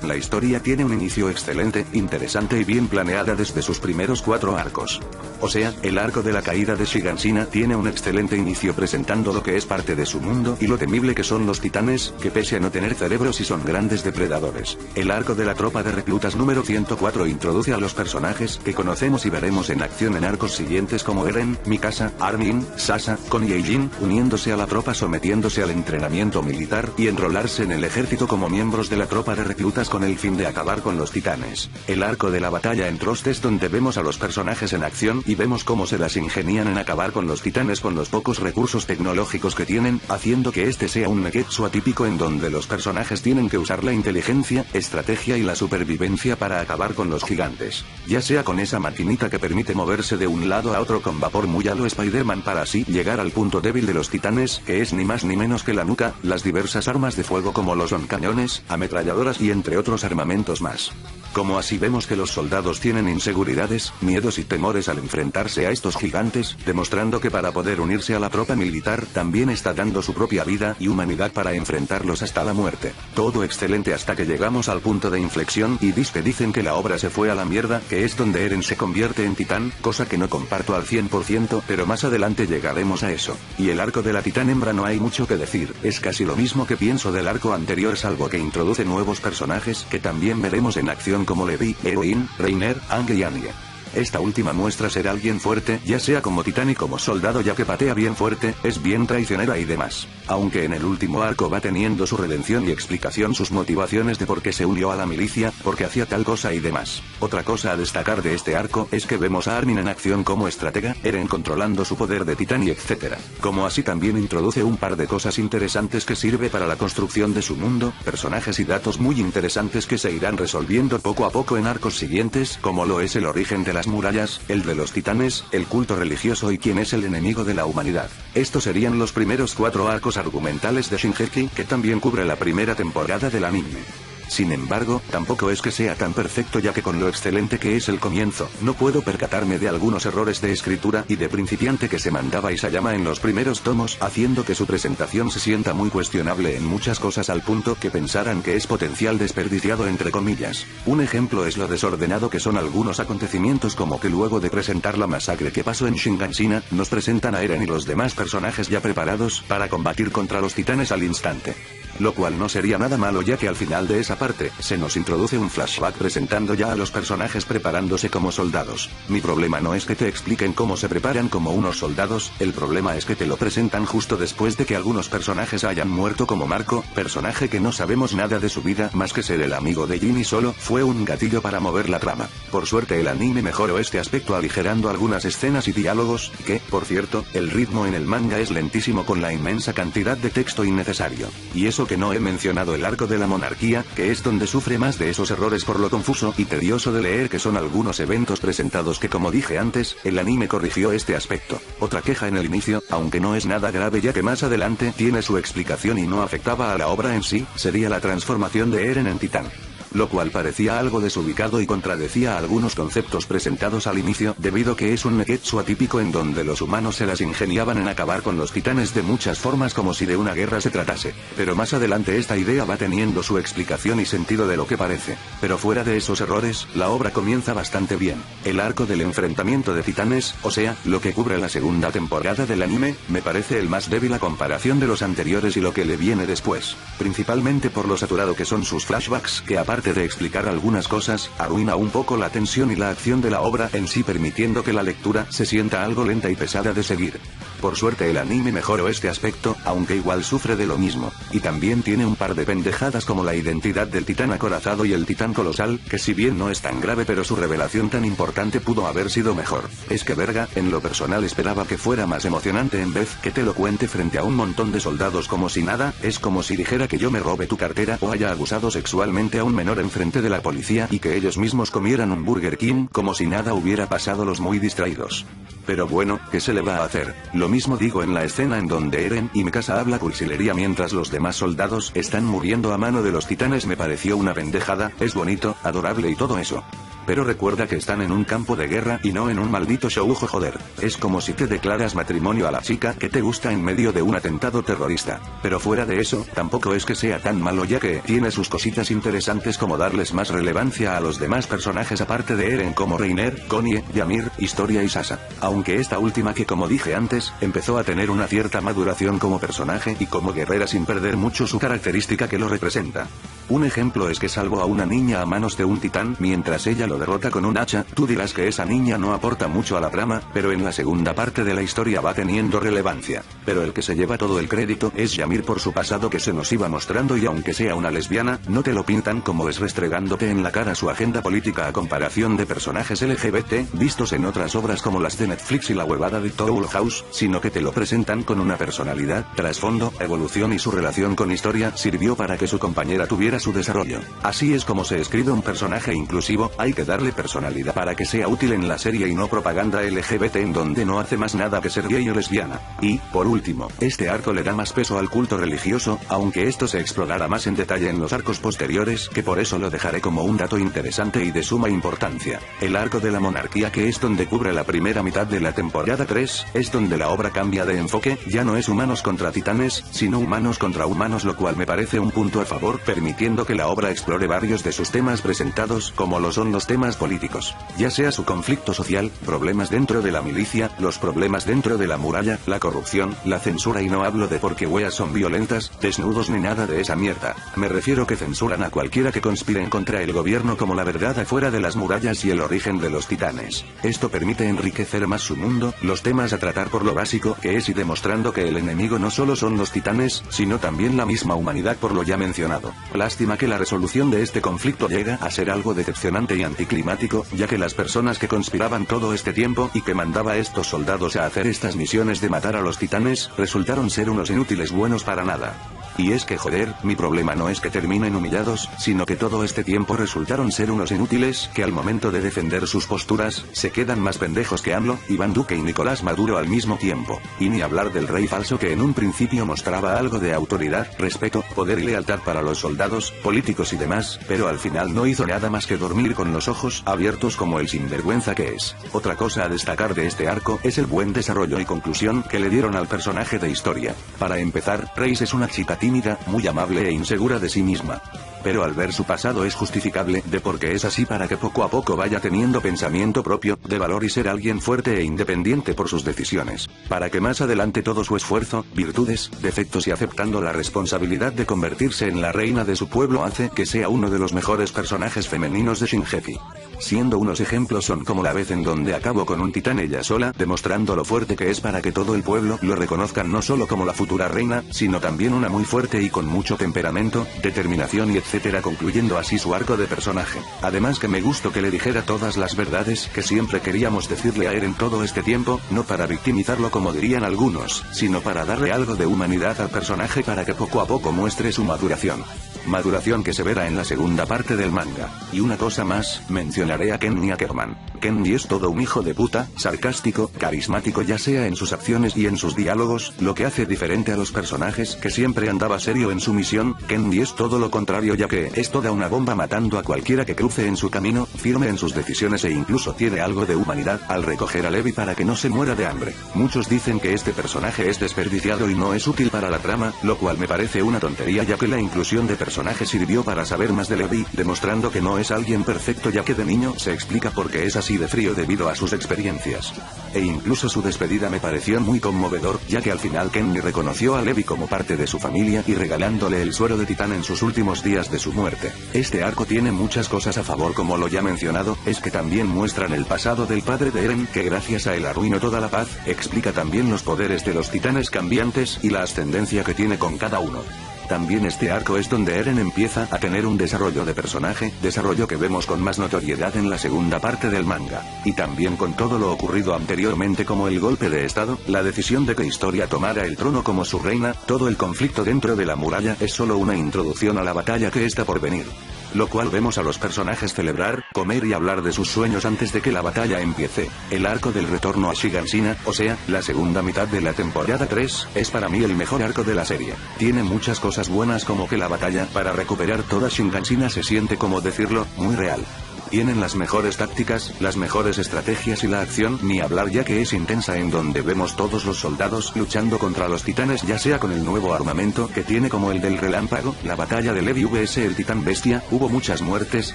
La historia tiene un inicio excelente, interesante y bien planeada desde sus primeros 4 arcos. O sea, el arco de la caída de Shiganshina tiene un excelente inicio presentando lo que es parte de su mundo y lo temible que son los titanes, que pese a no tener cerebros y son grandes depredadores. El arco de la tropa de reclutas número 104 introduce a los personajes que conocemos y veremos en acción en arcos siguientes como Eren, Mikasa, Armin, Sasha, Connie y Jin, uniéndose a la tropa sometiéndose al entrenamiento militar y enrolarse en el ejército como miembros de la tropa de reclutas con el fin de acabar con los titanes. El arco de la batalla en Trost es donde vemos a los personajes en acción y vemos cómo se las ingenian en acabar con los titanes con los pocos recursos tecnológicos que tienen, haciendo que este sea un neketsu atípico en donde los personajes tienen que usar la inteligencia, estrategia y la supervivencia para acabar con los gigantes. Ya sea con esa maquinita que permite moverse de un lado a otro con vapor muy a lo Spider-Man para así llegar al punto débil de los titanes, que es ni más ni menos que la nuca, las diversas armas de fuego como lo son cañones, ametralladoras y entre otros armamentos más. Como así vemos que los soldados tienen inseguridades, miedos y temores al enfrentarse a estos gigantes, demostrando que para poder unirse a la tropa militar también está dando su propia vida y humanidad para enfrentarlos hasta la muerte. Todo excelente hasta que llegamos al punto de inflexión y dicen que la obra se fue a la mierda, que es donde Eren se convierte en titán, cosa que no comparto al 100%, pero más adelante llegaremos a eso. Y el arco de la titán hembra no hay mucho que decir, es casi lo mismo que pienso del arco anterior salvo que introduce nuevos personajes que también veremos en acción como Levi, Eowyn, Reiner, Aang y Annie. Esta última muestra ser alguien fuerte, ya sea como titán y como soldado ya que patea bien fuerte, es bien traicionera y demás. Aunque en el último arco va teniendo su redención y explicación sus motivaciones de por qué se unió a la milicia, porque hacía tal cosa y demás. Otra cosa a destacar de este arco es que vemos a Armin en acción como estratega, Eren controlando su poder de titán y etc. Como así también introduce un par de cosas interesantes que sirve para la construcción de su mundo, personajes y datos muy interesantes que se irán resolviendo poco a poco en arcos siguientes, como lo es el origen de las murallas, el de los titanes, el culto religioso y quién es el enemigo de la humanidad. Estos serían los primeros 4 arcos argumentales de Shingeki, que también cubre la primera temporada del anime. Sin embargo, tampoco es que sea tan perfecto ya que con lo excelente que es el comienzo, no puedo percatarme de algunos errores de escritura y de principiante que se mandaba Isayama en los primeros tomos, haciendo que su presentación se sienta muy cuestionable en muchas cosas al punto que pensaran que es potencial desperdiciado entre comillas. Un ejemplo es lo desordenado que son algunos acontecimientos como que luego de presentar la masacre que pasó en Shiganshina, nos presentan a Eren y los demás personajes ya preparados para combatir contra los titanes al instante. Lo cual no sería nada malo ya que al final de esa parte, se nos introduce un flashback presentando ya a los personajes preparándose como soldados. Mi problema no es que te expliquen cómo se preparan como unos soldados, el problema es que te lo presentan justo después de que algunos personajes hayan muerto como Marco, personaje que no sabemos nada de su vida más que ser el amigo de Jin y solo fue un gatillo para mover la trama. Por suerte el anime mejoró este aspecto aligerando algunas escenas y diálogos, que, por cierto, el ritmo en el manga es lentísimo con la inmensa cantidad de texto innecesario. Y eso que no he mencionado el arco de la monarquía, que es donde sufre más de esos errores por lo confuso y tedioso de leer que son algunos eventos presentados que como dije antes, el anime corrigió este aspecto. Otra queja en el inicio, aunque no es nada grave ya que más adelante tiene su explicación y no afectaba a la obra en sí, sería la transformación de Eren en titán. Lo cual parecía algo desubicado y contradecía algunos conceptos presentados al inicio, debido que es un neketsu atípico en donde los humanos se las ingeniaban en acabar con los titanes de muchas formas como si de una guerra se tratase. Pero más adelante esta idea va teniendo su explicación y sentido de lo que parece. Pero fuera de esos errores, la obra comienza bastante bien. El arco del enfrentamiento de titanes, o sea, lo que cubre la segunda temporada del anime, me parece el más débil a comparación de los anteriores y lo que le viene después. Principalmente por lo saturado que son sus flashbacks, que aparte de explicar algunas cosas, arruina un poco la tensión y la acción de la obra en sí permitiendo que la lectura se sienta algo lenta y pesada de seguir. Por suerte el anime mejoró este aspecto, aunque igual sufre de lo mismo, y también tiene un par de pendejadas como la identidad del titán acorazado y el titán colosal, que si bien no es tan grave pero su revelación tan importante pudo haber sido mejor. Es que verga, en lo personal esperaba que fuera más emocionante en vez que te lo cuente frente a un montón de soldados como si nada, es como si dijera que yo me robe tu cartera o haya abusado sexualmente a un menor enfrente de la policía y que ellos mismos comieran un Burger King como si nada hubiera pasado los muy distraídos. Pero bueno, ¿qué se le va a hacer? Lo mismo digo en la escena en donde Eren y Mikasa habla cursilería mientras los demás soldados están muriendo a mano de los titanes me pareció una pendejada, es bonito, adorable y todo eso. Pero recuerda que están en un campo de guerra y no en un maldito show, joder. Es como si te declaras matrimonio a la chica que te gusta en medio de un atentado terrorista. Pero fuera de eso, tampoco es que sea tan malo, ya que tiene sus cositas interesantes como darles más relevancia a los demás personajes aparte de Eren, como Reiner, Connie, Ymir, Historia y Sasha. Aunque esta última, que como dije antes, empezó a tener una cierta maduración como personaje y como guerrera sin perder mucho su característica que lo representa. Un ejemplo es que salvó a una niña a manos de un titán mientras ella lo derrota con un hacha. Tú dirás que esa niña no aporta mucho a la trama, pero en la segunda parte de la historia va teniendo relevancia. Pero el que se lleva todo el crédito es Ymir por su pasado que se nos iba mostrando, y aunque sea una lesbiana, no te lo pintan como es restregándote en la cara su agenda política a comparación de personajes LGBT vistos en otras obras como las de Netflix y la huevada de Toll House, sino que te lo presentan con una personalidad, trasfondo, evolución, y su relación con Historia sirvió para que su compañera tuviera su desarrollo. Así es como se escribe un personaje inclusivo, hay que darle personalidad para que sea útil en la serie y no propaganda LGBT en donde no hace más nada que ser gay o lesbiana. Y, por último, este arco le da más peso al culto religioso, aunque esto se explorará más en detalle en los arcos posteriores, que por eso lo dejaré como un dato interesante y de suma importancia. El arco de la monarquía, que es donde cubre la primera mitad de la temporada 3, es donde la obra cambia de enfoque, ya no es humanos contra titanes, sino humanos contra humanos, lo cual me parece un punto a favor, permitiendo que la obra explore varios de sus temas presentados, como lo son los temas políticos, ya sea su conflicto social, problemas dentro de la milicia, los problemas dentro de la muralla, la corrupción, la censura, y no hablo de porque weas son violentas, desnudos ni nada de esa mierda. Me refiero que censuran a cualquiera que conspire contra el gobierno, como la verdad afuera de las murallas y el origen de los titanes. Esto permite enriquecer más su mundo, los temas a tratar por lo básico que es, y demostrando que el enemigo no solo son los titanes, sino también la misma humanidad, por lo ya mencionado. Lástima que la resolución de este conflicto llega a ser algo decepcionante y anticlimático, ya que las personas que conspiraban todo este tiempo y que mandaba a estos soldados a hacer estas misiones de matar a los titanes, resultaron ser unos inútiles buenos para nada. Y es que joder, mi problema no es que terminen humillados, sino que todo este tiempo resultaron ser unos inútiles, que al momento de defender sus posturas, se quedan más pendejos que AMLO, Iván Duque y Nicolás Maduro al mismo tiempo. Y ni hablar del rey falso, que en un principio mostraba algo de autoridad, respeto, poder y lealtad para los soldados, políticos y demás, pero al final no hizo nada más que dormir con los ojos abiertos como el sinvergüenza que es. Otra cosa a destacar de este arco es el buen desarrollo y conclusión que le dieron al personaje de Historia. Para empezar, Reis es una chica tímida, muy amable e insegura de sí misma. Pero al ver su pasado es justificable de por qué es así, para que poco a poco vaya teniendo pensamiento propio, de valor, y ser alguien fuerte e independiente por sus decisiones. Para que más adelante todo su esfuerzo, virtudes, defectos y aceptando la responsabilidad de convertirse en la reina de su pueblo hace que sea uno de los mejores personajes femeninos de Shingeki. Siendo unos ejemplos son como la vez en donde acabó con un titán ella sola, demostrando lo fuerte que es para que todo el pueblo lo reconozcan no solo como la futura reina, sino también una muy fuerte y con mucho temperamento, determinación y etcétera, concluyendo así su arco de personaje. Además que me gustó que le dijera todas las verdades que siempre queríamos decirle a Eren todo este tiempo, no para victimizarlo como dirían algunos, sino para darle algo de humanidad al personaje para que poco a poco muestre su maduración. Maduración que se verá en la segunda parte del manga. Y una cosa más, mencionaré a Kenny Ackerman. Kenny es todo un hijo de puta, sarcástico, carismático ya sea en sus acciones y en sus diálogos, lo que hace diferente a los personajes que siempre andaba serio en su misión. Kenny es todo lo contrario, ya que es toda una bomba matando a cualquiera que cruce en su camino, firme en sus decisiones e incluso tiene algo de humanidad al recoger a Levi para que no se muera de hambre. Muchos dicen que este personaje es desperdiciado y no es útil para la trama, lo cual me parece una tontería, ya que la inclusión de personaje sirvió para saber más de Levi, demostrando que no es alguien perfecto, ya que de niño se explica por qué es así de frío debido a sus experiencias. E incluso su despedida me pareció muy conmovedor, ya que al final Kenny reconoció a Levi como parte de su familia y regalándole el suero de titán en sus últimos días de su muerte. Este arco tiene muchas cosas a favor, como lo ya mencionado, es que también muestran el pasado del padre de Eren, que gracias a él arruinó toda la paz, explica también los poderes de los titanes cambiantes y la ascendencia que tiene con cada uno. También este arco es donde Eren empieza a tener un desarrollo de personaje, desarrollo que vemos con más notoriedad en la segunda parte del manga, y también con todo lo ocurrido anteriormente como el golpe de estado, la decisión de que Historia tomara el trono como su reina, todo el conflicto dentro de la muralla es solo una introducción a la batalla que está por venir. Lo cual vemos a los personajes celebrar, comer y hablar de sus sueños antes de que la batalla empiece. El arco del retorno a Shiganshina, o sea, la segunda mitad de la temporada 3, es para mí el mejor arco de la serie. Tiene muchas cosas buenas como que la batalla para recuperar toda Shiganshina se siente, como decirlo, muy real. Tienen las mejores tácticas, las mejores estrategias y la acción ni hablar ya que es intensa en donde vemos todos los soldados luchando contra los titanes ya sea con el nuevo armamento que tiene como el del relámpago, la batalla de Levi vs el titán bestia, hubo muchas muertes,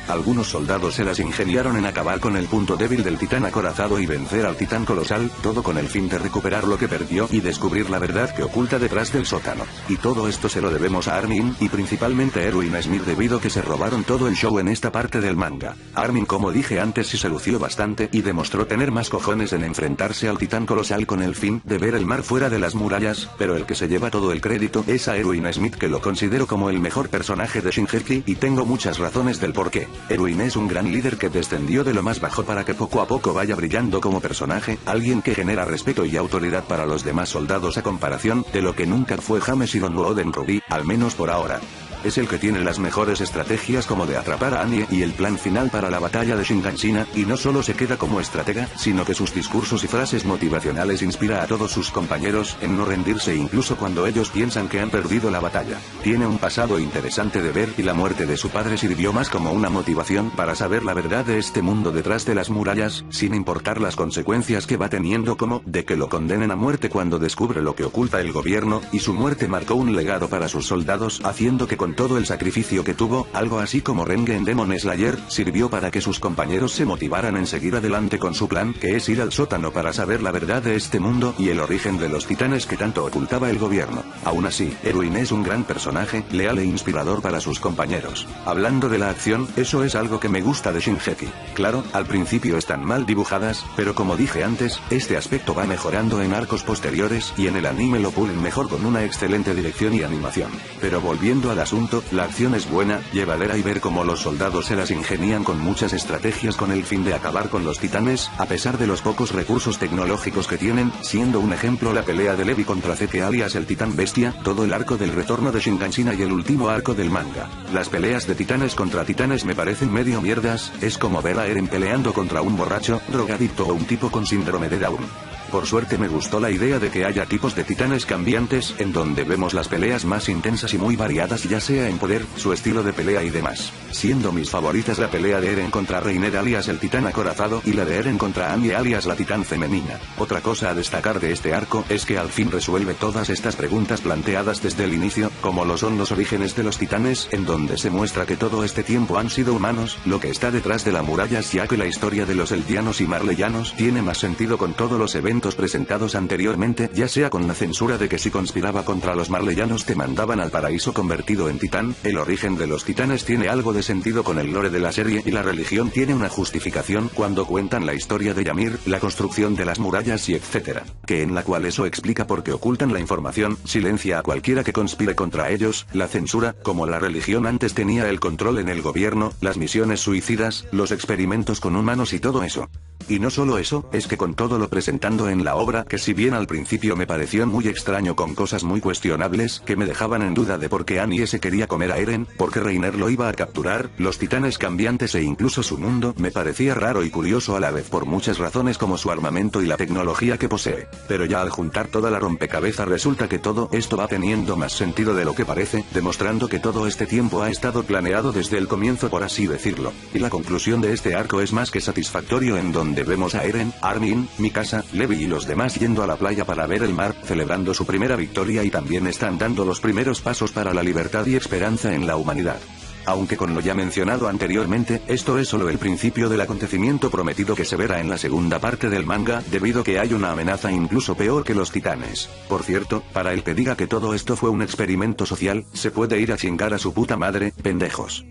algunos soldados se las ingeniaron en acabar con el punto débil del titán acorazado y vencer al titán colosal, todo con el fin de recuperar lo que perdió y descubrir la verdad que oculta detrás del sótano. Y todo esto se lo debemos a Armin, y principalmente a Erwin Smith debido que se robaron todo el show en esta parte del manga. Armin, como dije antes, sí se lució bastante y demostró tener más cojones en enfrentarse al titán colosal con el fin de ver el mar fuera de las murallas, pero el que se lleva todo el crédito es a Erwin Smith, que lo considero como el mejor personaje de Shingeki, y tengo muchas razones del porqué. Erwin es un gran líder que descendió de lo más bajo para que poco a poco vaya brillando como personaje, alguien que genera respeto y autoridad para los demás soldados a comparación de lo que nunca fue James y Don Woden Ruby, al menos por ahora. Es el que tiene las mejores estrategias como de atrapar a Annie y el plan final para la batalla de Shinganshina, y no solo se queda como estratega, sino que sus discursos y frases motivacionales inspira a todos sus compañeros en no rendirse incluso cuando ellos piensan que han perdido la batalla. Tiene un pasado interesante de ver y la muerte de su padre sirvió más como una motivación para saber la verdad de este mundo detrás de las murallas, sin importar las consecuencias que va teniendo, como de que lo condenen a muerte cuando descubre lo que oculta el gobierno, y su muerte marcó un legado para sus soldados haciendo que con todo el sacrificio que tuvo, algo así como Renge en Demon Slayer, sirvió para que sus compañeros se motivaran en seguir adelante con su plan, que es ir al sótano para saber la verdad de este mundo y el origen de los titanes que tanto ocultaba el gobierno. Aún así, Erwin es un gran personaje, leal e inspirador para sus compañeros. Hablando de la acción, eso es algo que me gusta de Shingeki. Claro, al principio están mal dibujadas, pero como dije antes, este aspecto va mejorando en arcos posteriores y en el anime lo pulen mejor con una excelente dirección y animación. Pero volviendo al asunto, la acción es buena, llevadera y ver cómo los soldados se las ingenian con muchas estrategias con el fin de acabar con los titanes, a pesar de los pocos recursos tecnológicos que tienen, siendo un ejemplo la pelea de Levi contra Zeke alias el titán bestia, todo el arco del retorno de Shinganshina y el último arco del manga. Las peleas de titanes contra titanes me parecen medio mierdas, es como ver a Eren peleando contra un borracho, drogadicto o un tipo con síndrome de Down. Por suerte me gustó la idea de que haya tipos de titanes cambiantes, en donde vemos las peleas más intensas y muy variadas ya sea en poder, su estilo de pelea y demás. Siendo mis favoritas la pelea de Eren contra Reiner alias el titán acorazado y la de Eren contra Annie alias la titán femenina. Otra cosa a destacar de este arco es que al fin resuelve todas estas preguntas planteadas desde el inicio, como lo son los orígenes de los titanes, en donde se muestra que todo este tiempo han sido humanos, lo que está detrás de la muralla, ya que la historia de los eldianos y marleyanos tiene más sentido con todos los eventos presentados anteriormente, ya sea con la censura de que si conspiraba contra los marleyanos te mandaban al paraíso convertido en titán, el origen de los titanes tiene algo de sentido con el lore de la serie y la religión tiene una justificación cuando cuentan la historia de Ymir, la construcción de las murallas y etcétera, que en la cual eso explica por qué ocultan la información, silencia a cualquiera que conspire contra ellos, la censura, como la religión antes tenía el control en el gobierno, las misiones suicidas, los experimentos con humanos y todo eso. Y no solo eso, es que con todo lo presentando en la obra, que si bien al principio me pareció muy extraño con cosas muy cuestionables, que me dejaban en duda de por qué Annie se quería comer a Eren, por qué Reiner lo iba a capturar, los titanes cambiantes e incluso su mundo, me parecía raro y curioso a la vez por muchas razones como su armamento y la tecnología que posee. Pero ya al juntar toda la rompecabezas resulta que todo esto va teniendo más sentido de lo que parece, demostrando que todo este tiempo ha estado planeado desde el comienzo por así decirlo. Y la conclusión de este arco es más que satisfactorio en donde vemos a Eren, Armin, Mikasa, Levi y los demás yendo a la playa para ver el mar, celebrando su primera victoria y también están dando los primeros pasos para la libertad y esperanza en la humanidad. Aunque con lo ya mencionado anteriormente, esto es solo el principio del acontecimiento prometido que se verá en la segunda parte del manga, debido que hay una amenaza incluso peor que los titanes. Por cierto, para el que diga que todo esto fue un experimento social, se puede ir a chingar a su puta madre, pendejos.